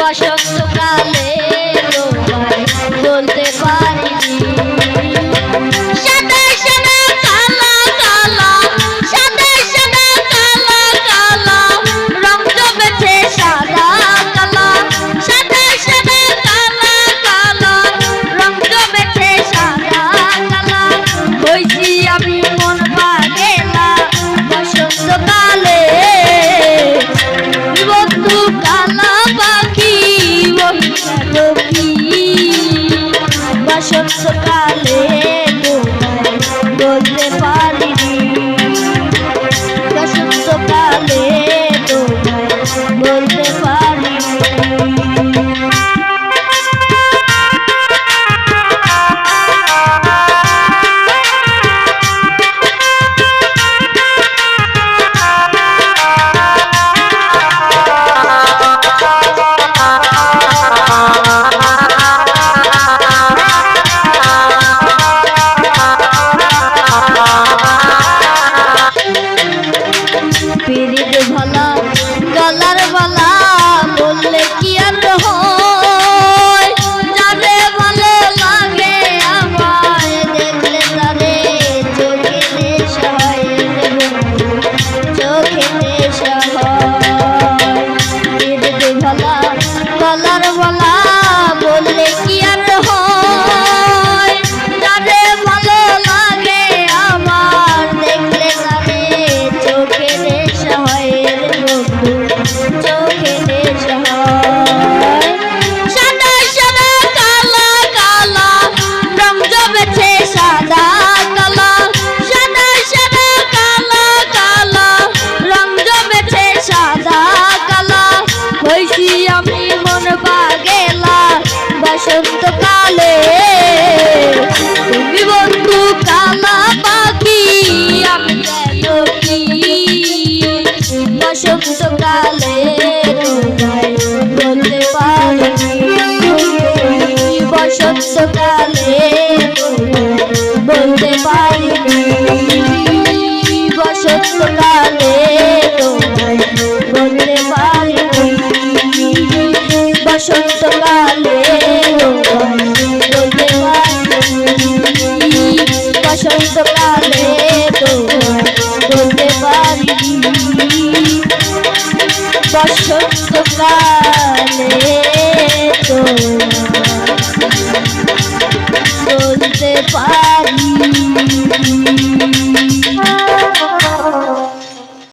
বসন্তকালে তোমায় বলতে পারিনি। সাদা সাদা কালা কালা, সাদা সাদা কালা কালা, রং জমেছে সাদা কালা, সাদা সাদা কালা কালা, রং জমেছে সাদা কালা। হইছি আমি মন পাগেলা বসন্তকালে, বন্ধু কালা পাখি বসন্তকালে তোমায় বলতে পারিনি। বসন্তকালে তোমায় বলতে পারিনি। পিরিত ভালা গলার বালা বললে কি আর হয়, যারে ভালো লাগে আমায় দেখলে তারে চোখে নেশা হয়, চোখে নেশা হয়। পিরিত ভালা গলার বালা বললে কি আর হয়, যারে ভালো লাগে আমার দেখলে তারে চোখে নেশা হয়, চোখে নেশা হয়। সাদা সাদা কালা কালা, রং জমেছে সাদা কালা, সাদা সাদা কালা কালা, রং জমেছে সাদা কালা। হইছি আমি মন পাগেলা বসন্তকালে, তুমি বন্ধু কালা পাখি আমি যেন কি। বসন্তকালে তোমায় বলতে পারিনি। বসন্তকালে বলতে পারিনি। বসন্তকালে তোমায় বলতে পারিনি। বসন্তকালে তোমায় বলতে পারিনি। বসন্তকালে তোমায় বলতে পারিনি। বসন্তকালে তোমায় বলতে পারিনি।